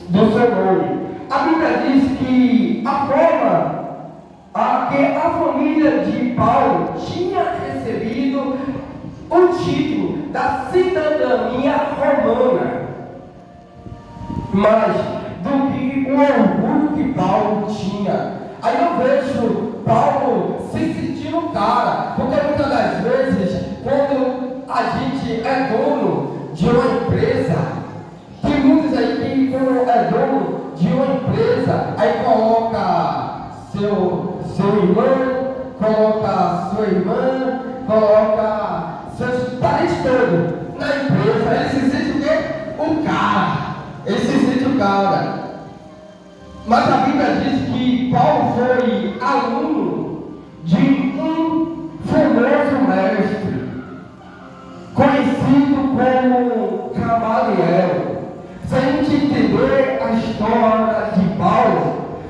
do seu nome. A Bíblia diz que a forma que a família de Paulo tinha recebido o título da cidadania romana, mas do que o orgulho que Paulo tinha. Aí eu vejo Paulo se sentindo cara, porque muitas das vezes, quando a gente é dono de uma empresa, tem muitos aí que quando é dono de uma empresa, aí coloca seu irmão, coloca sua irmã, coloca seus parentes todos na empresa. Ele se sente o quê? O cara. Ele se sente o cara. Mas a Bíblia diz que Paulo foi aluno de um famoso mestre, conhecido como Gamaliel. Se a gente entender a história de Paulo,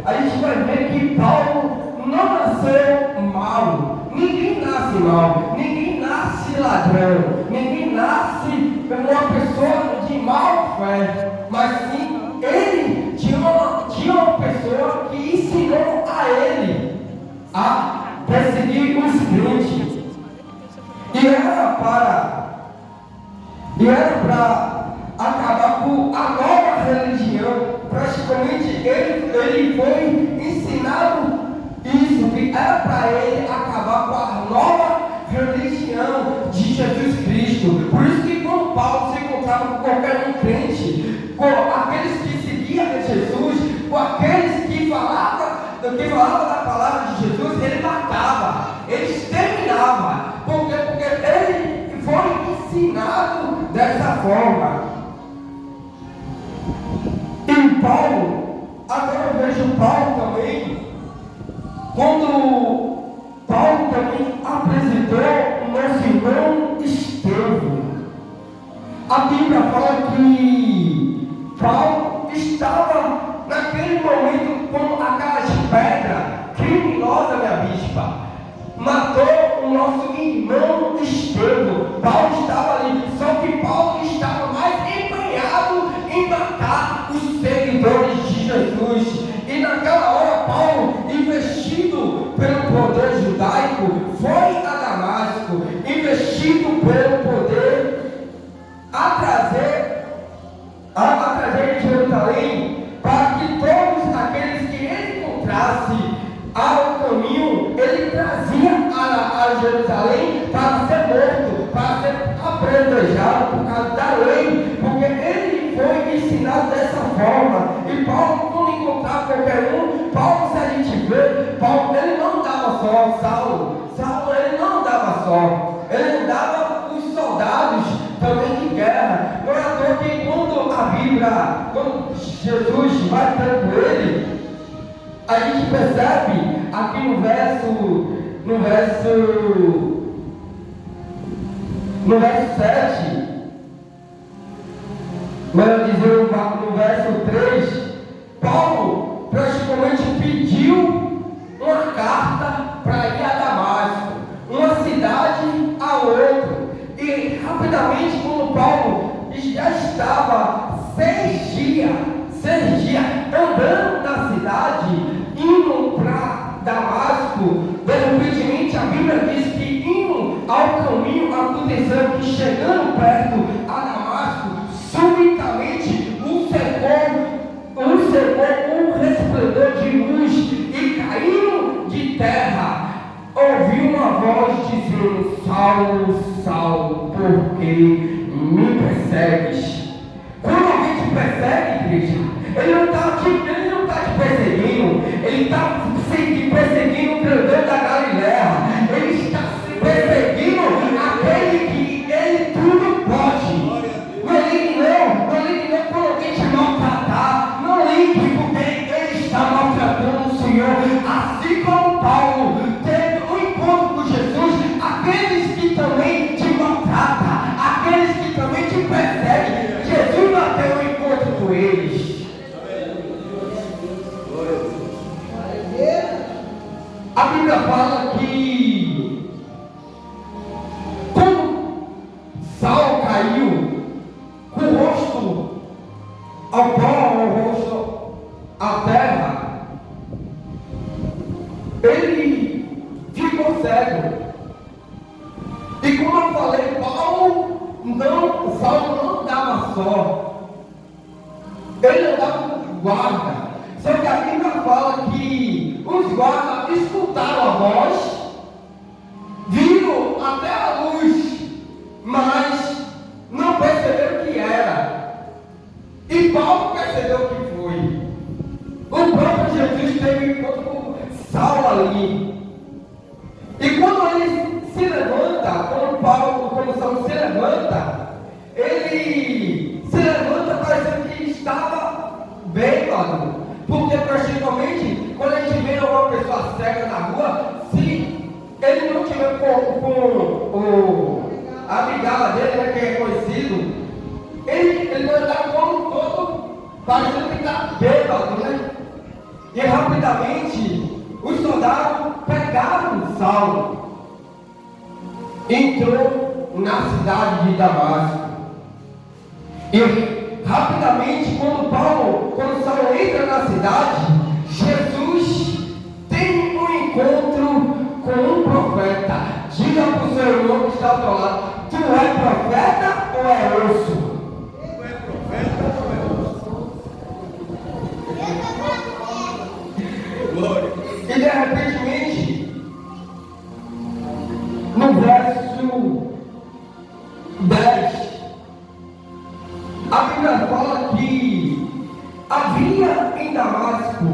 a gente vai ver que Paulo não nasceu mal. Ninguém nasce mal, ninguém nasce ladrão, ninguém nasce uma pessoa de má fé, mas sim ele tinha uma pessoa que ensinou a ele a perseguir os crentes. E era para acabar com a nova religião. Praticamente ele foi ensinado isso, que era para ele acabar com a nova religião de Jesus Cristo. Por isso que quando Paulo se encontrava com qualquer um crente, com aqueles que seguiam Jesus, com aqueles que falavam da palavra de Jesus, ele matava, ele exterminava, porque ele foi ensinado dessa forma. E Paulo, agora eu vejo Paulo também, quando Paulo também apresentou o nosso irmão Estevão. A Bíblia fala que Paulo estava naquele momento com aquelas pedras criminosas, minha bispa, matou o nosso irmão Estevão. Paulo estava ali, só que Paulo estava mais empenhado em matar os seguidores de Jesus. E naquela hora Paulo, investido pelo poder judaico, foi a Damasco, investido pelo poder a trazer de Jerusalém, para que todos aqueles que ele encontrasse ao caminho, ele trazia a Jerusalém para ser morto, para ser apedrejado por causa da lei, porque ele foi ensinado dessa forma. E Paulo, quando encontrava qualquer um, Paulo, se a gente vê, Paulo, ele não dava só Saulo, ele não dava só, ele dava os soldados também de guerra. Não é à toa que quando Jesus vai tanto ele, a gente percebe aqui no verso 7, melhor dizer, no verso 3, Paulo praticamente pediu uma carta para ir a Damasco, uma cidade a outra. E rapidamente, quando Paulo já estava 6 dias andando na cidade, indo para Damasco, de repente a Bíblia diz que indo ao caminho aconteceu que, chegando perto a Damasco, subitamente um resplendor de luz, e caindo de terra, ouviu uma voz dizendo: Saulo, Saulo, por que me persegues? Quando alguém te persegue, igreja, ele não está te perseguindo, ele está te perseguindo o grandão da Galileia, ele está se perseguindo aquele que ele tudo pode. Não ligue não quando alguém te maltratar, não ligue porque ele está maltratando o Senhor. Assim como Paulo teve um encontro com Jesus, aqueles que também te maltratam, aqueles que também te perseguem, Jesus vai ter um encontro com eles. A Bíblia fala que quando Saulo caiu com o rosto ao pó, o rosto guarda. Só que a Bíblia fala que os guardas escutaram a voz, viram até a luz, mas não perceberam o que era. E Paulo percebeu o que foi. O próprio Jesus teve um encontro com Saulo ali. E quando ele se levanta, quando Saulo se levanta, ele se levanta parecendo que estava bêbado. Porque praticamente, quando a gente vê uma pessoa cega na rua, se ele não tiver com a migala dele, né, que é conhecido, ele vai dar o corpo todo parecendo que está bêbado, né? E rapidamente os soldados pegaram Saulo, entrou na cidade de Damasco. E rapidamente, quando Saulo entra na cidade, Jesus tem um encontro com um profeta. Diga para o seu irmão que está ao teu lado: tu é profeta ou é osso? Tu é profeta ou é osso? Glória. E de repente, no verso 10, a Bíblia fala que havia em Damasco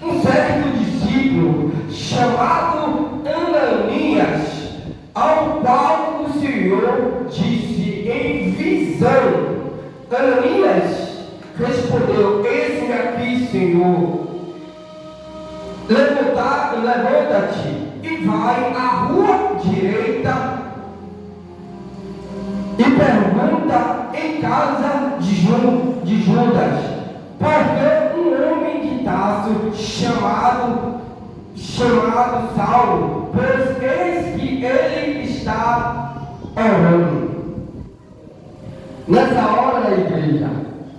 um certo discípulo chamado Ananias, ao qual o Senhor disse em visão. Ananias respondeu: eis-me aqui, Senhor. Levanta-te e vai à rua direita e pergunta em casa de Judas, porque um homem de Tarso chamado Saulo, pois eis que ele está orando. Nessa hora, igreja,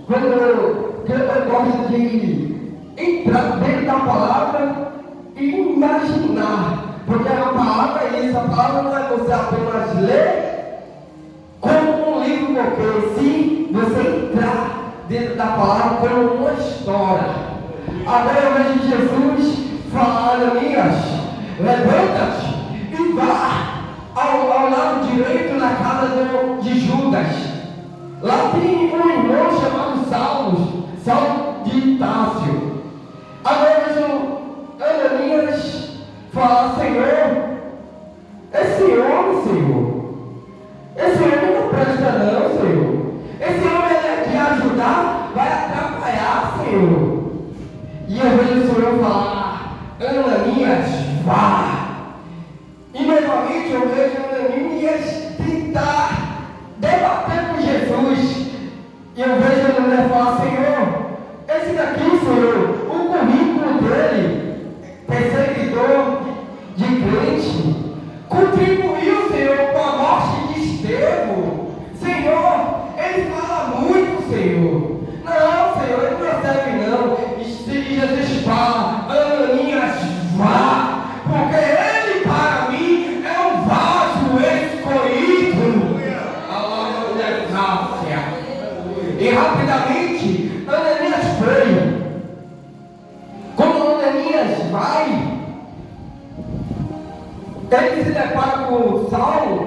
quando eu gosto de entrar dentro da palavra e imaginar, porque a palavra é isso, a palavra não é você apenas ler como um livro, porque se você entrar dentro da palavra como uma história. Agora eu vejo Jesus falar: Ananias, levanta-te e vá ao lado direito na casa de Judas. Lá tem um irmão chamado Saulo de Tarso. Agora vejo Ananias falar: Senhor, esse homem não presta não, Senhor. Esse homem é de ajudar, vai atrapalhar, Senhor. E eu vejo o Senhor falar: Ananias, vá. E novamente eu vejo Ananias tentar debater com Jesus. E eu vejo Ananias falar: Senhor, esse daqui, Senhor, o currículo dele, perseguidor de crente, contribuiu, Senhor, com a morte de Estevão. Senhor, ele fala muito, Senhor. Não, Senhor, ele não serve não. E Jesus fala: Ananias, vá, porque ele para mim é um vaso escolhido. E rapidamente Ananias foi. Quando Ananias vai, ele se depara com Saulo,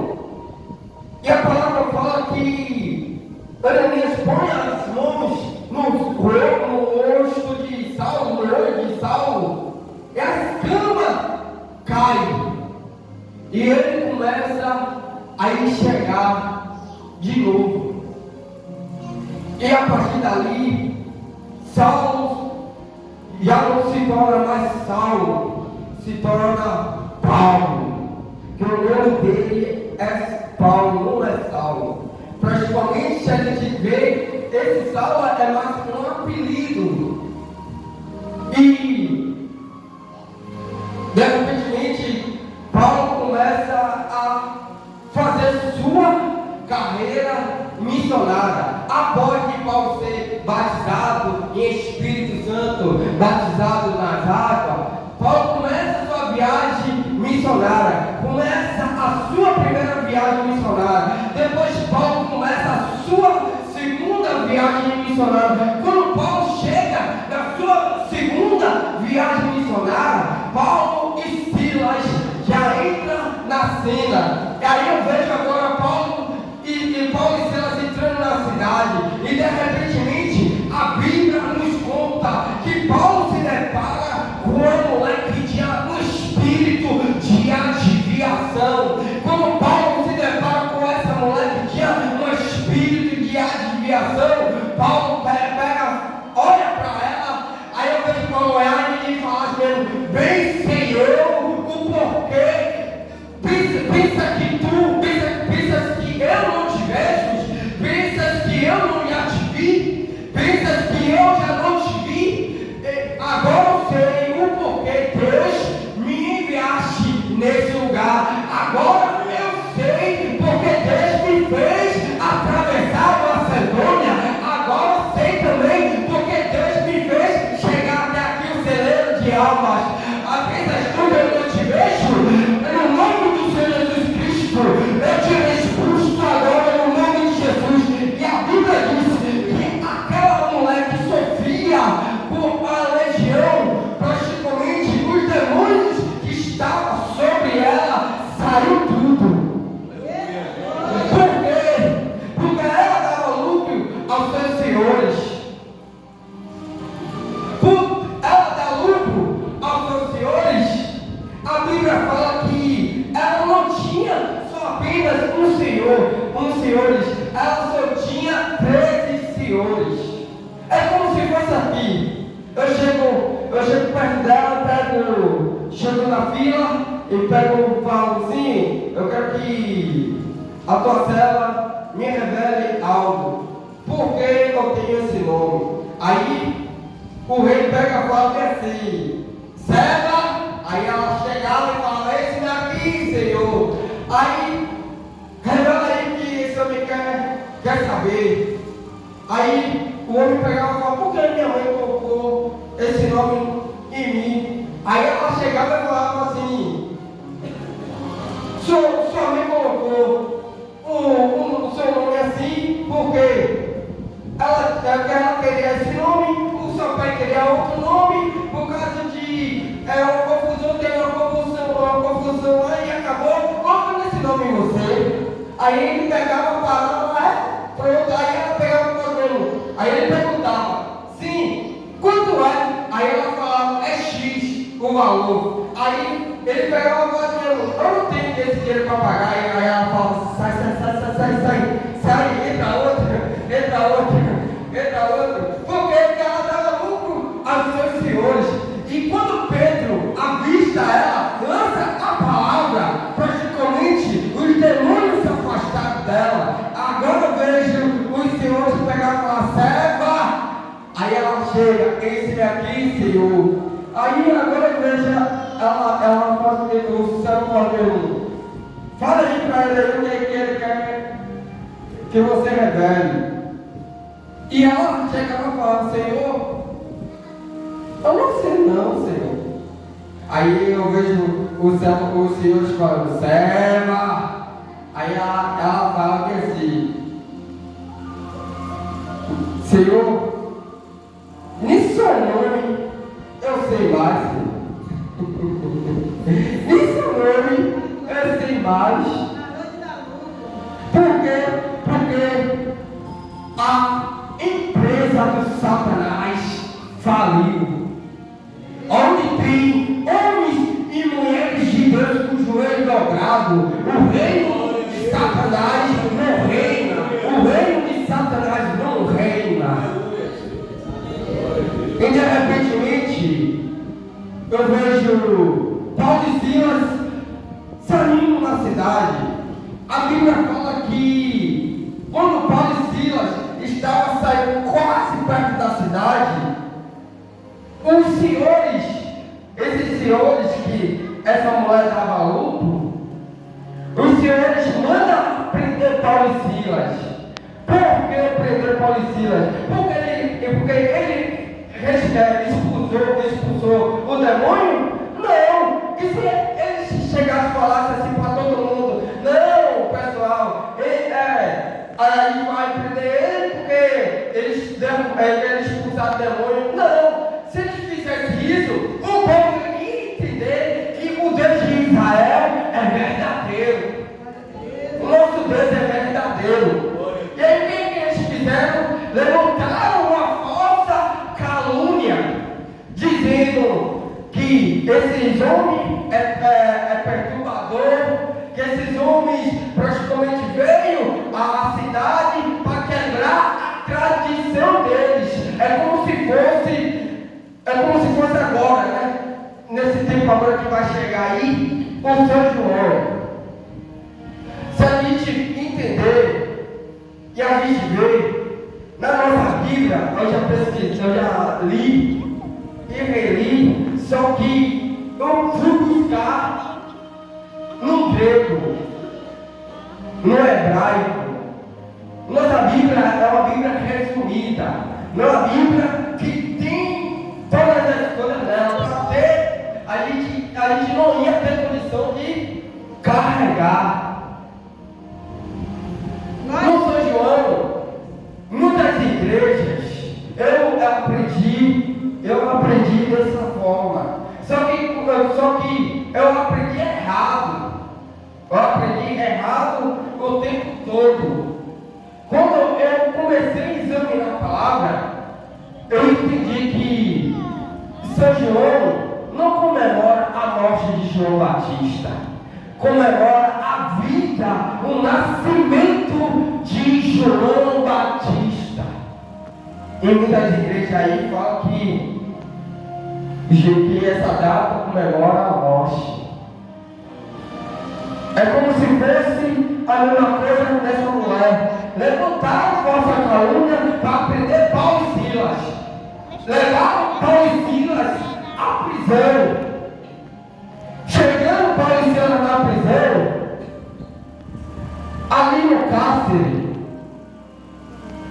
e a palavra fala que Ananias põe as mãos no rosto de Saulo, no olho de Saulo, e a escama cai, e ele começa a enxergar de novo. E a partir dali, Saulo já não se torna mais Saulo, se torna Paulo, que o nome dele é Paulo, não é Saulo. Praticamente, se a gente vê, esse Saulo é mais que um apelido. E de repente Paulo começa a fazer sua carreira missionária. Após que Paulo ser batizado em Espírito Santo, batizado nas águas, Paulo começa a sua viagem missionária, começa a sua primeira viagem missionária. Depois Paulo começa a sua segunda viagem missionária. Quando Paulo chega na traumas. Aquelas coisas eu não te vejo. No nome do Senhor Jesus Cristo, eu te expulso agora no nome de Jesus. E a Bíblia diz que aquela mulher que sofria por a legião, praticamente os demônios que estavam sobre ela, saiu tudo. Por quê? Porque ela dava lucro aos seus senhores. Ela dá lucro aos seus senhores. A Bíblia fala que ela não tinha só apenas um senhores, ela só tinha 13 senhores. É como se fosse aqui. Eu chego perto dela, chego na fila e falo assim, eu quero que a tua cela me revele algo. Por que eu tenho esse nome? Aí o rei pega e fala assim, serva. Aí ela chegava e falava, esse daqui, Senhor. Aí, revela aí que esse homem quer saber. Aí o homem pegava e falava, por que minha mãe colocou esse nome em mim? Aí ela chegava e falava assim, sua mãe colocou o seu nome assim, porque ela queria esse nome, o seu pai queria outro nome, por causa de uma confusão, teve uma confusão aí, acabou, coloca nesse nome em você. Aí ele pegava a palavra, pronto, aí ela pegava o problema. Aí ele perguntava, sim, quanto é? Aí ela falava, é X o valor. Aí ele pegava o valor, eu não tenho esse dinheiro para pagar. Aí ela falava, sai, entra outra. Porque ela dava lucro aos seus senhores. E quando Pedro avista ela, lança a palavra, praticamente os demônios se afastaram dela. Agora eu vejo os senhores pegar e falar, serva. Aí ela chega, esse aqui, Senhor. Aí agora eu vejo ela faz o céu falando, fala aí para ele o que ele quer que você revele. E ela chegava e falava, Senhor, eu não sei não, Senhor. Aí eu vejo os senhores falando, serva. Aí ela fala que assim, Senhor, nisso seu nome eu sei mais, Senhor. Nisso seu nome eu sei mais. Por quê? Porque a empresa do Satanás faliu. Onde tem homens e mulheres de Deus com o joelho dobrado, o reino de Satanás não reina. O reino de Satanás não reina. E de repente eu vejo Paulo e Silas saindo na cidade. A Bíblia fala que quando Paulo e Silas estavam saindo quase perto da cidade, os senhores, esses senhores que essa mulher dava lucro, os senhores mandam prender Paulo e Silas. Por que prender Paulo e Silas? Porque ele expulsou o demônio? Não! E se eles chegassem e falassem assim para todo mundo, não, pessoal, aí vai prender ele porque eles expulsaram o demônio? Não! Se eles fizessem isso, o povo ia entender que o Deus de Israel é verdadeiro. O nosso Deus é verdadeiro. E aí o que eles fizeram? Levantaram uma falsa calúnia, dizendo que esses homens é perturbador, que esses homens praticamente veio à cidade para quebrar a tradição deles. É como se fosse agora, né? Nesse tempo agora que vai chegar aí, o São João. Se a gente entender e a gente ver na nossa Bíblia, eu já pesquisei, eu já li e reli, só que eu fui buscar no grego, no hebraico. Nossa Bíblia é uma Bíblia resumida, não é uma Bíblia que tem todas as coisas dela para ter carregar. No São João, muitas igrejas, eu aprendi dessa forma. Só que eu aprendi errado. Eu aprendi errado o tempo todo. Quando eu comecei a examinar a palavra, eu entendi que São João não comemora a morte de João Batista, comemora a vida, o nascimento de João Batista. E muitas igrejas aí falam que essa data comemora a morte. É como se fosse a mesma coisa dessa mulher. Levantaram a falsa calúnia para prender Paulo e Silas. Levaram Paulo e Silas à prisão. Chegando Paulo e Silas na prisão, ali no cárcere,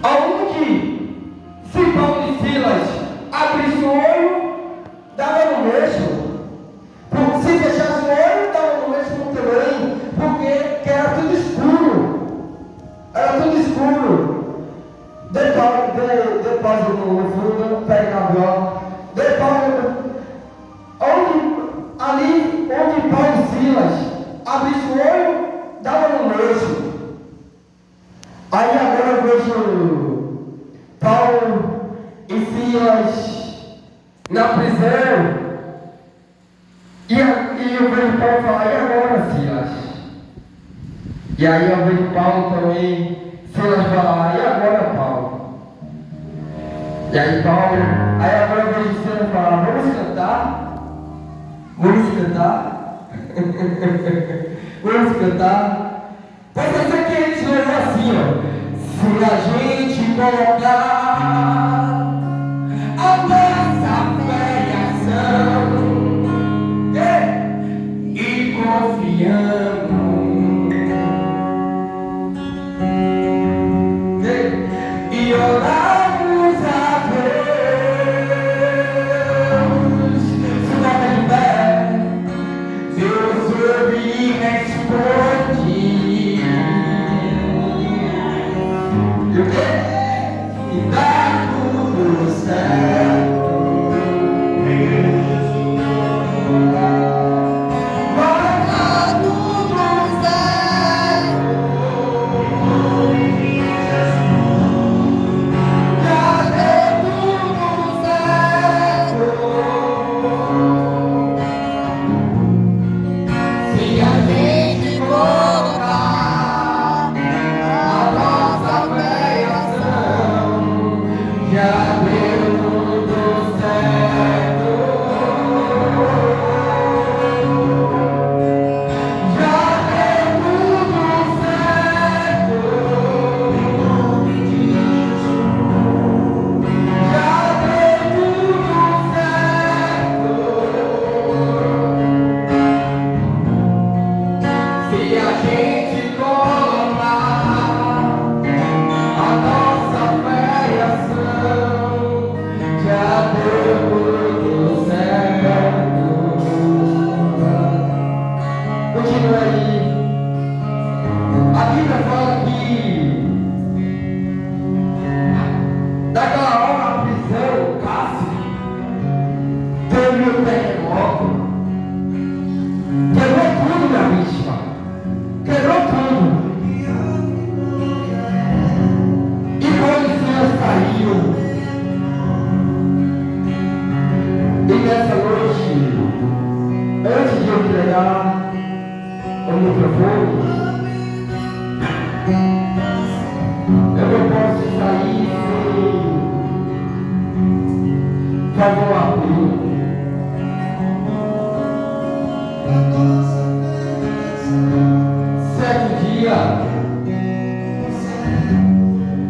aonde se Paulo e Silas abrissem o olho, dava no mesmo. Se fechasse o olho, dava no mesmo também, porque era tudo escuro. Era tudo escuro. Depois no fundo, pega a viola. Ali onde Paulo e Silas abrissem o olho, dava no mesmo. Aí agora eu vejo Paulo e Silas na prisão. E eu vejo Paulo falar, e agora, Silas? E aí eu vejo Paulo também, Silas falar, e agora, Paulo? E aí agora eu vejo Silas falar, vamos cantar? Vamos cantar? Vamos cantar? Pois eu sei que eles vão assim, ó. Se a gente colocar a nossa fé em ação e confiando e orarmos a Deus, se nós de pé, Deus ouve e responde. E o quê? E dá tudo certo.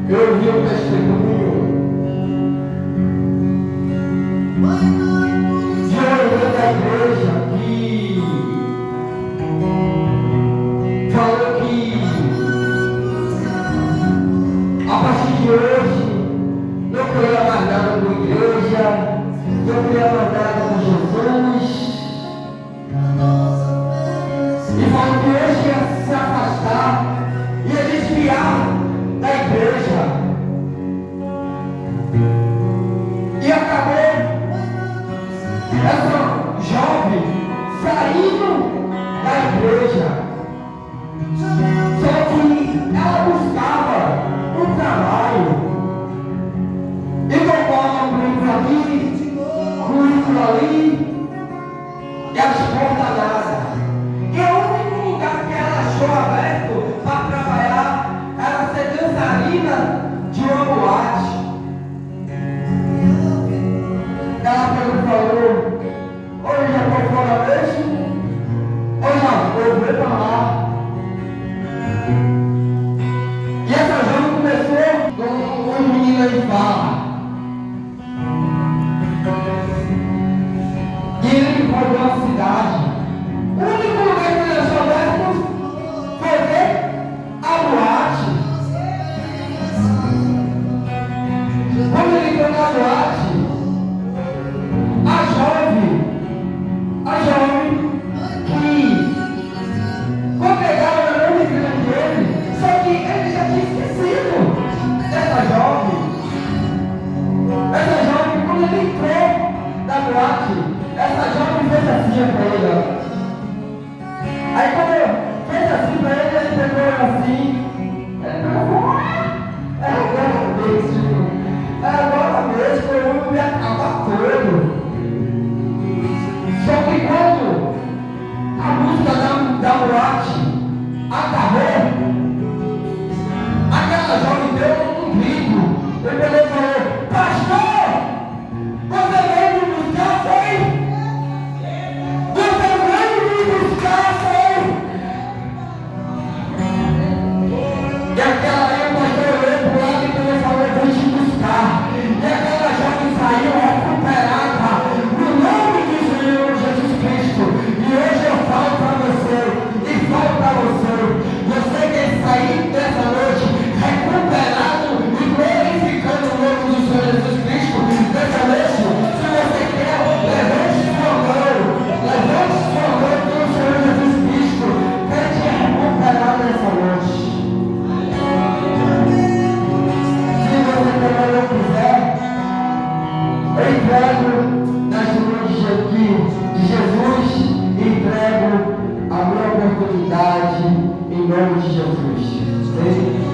Eu vi um testemunho de uma irmã da igreja que falou que a partir de hoje não queria mais nada com a igreja, não queria mais nada com Jesus, e falou que hoje tinha para ele, ó. Aí quando eu fiz assim para ele, ele pegou assim. Agora mesmo eu vou me acabar todo. Só que quando a música da boate acabou, aquela jovem deu um grito. Ele pegou e falou: pastor, você veio me buscar, foi? Você veio me buscar, foi? E aquela aí o pastor olhou para o lado e falou: eu vou te buscar. E aquela jovem saiu recuperada no nome do Senhor Jesus Cristo. E hoje eu falo para você, e falo para você, você quer sair dessa noite recuperado e glorificando o nome do Senhor Jesus Cristo dessa noite? Se você quer, levante sua mão que o Senhor Jesus Cristo quer te recuperar nessa noite. Se você também não quiser, eu entrego nas mãos de Jesus, entrego a minha oportunidade em nome de Jesus.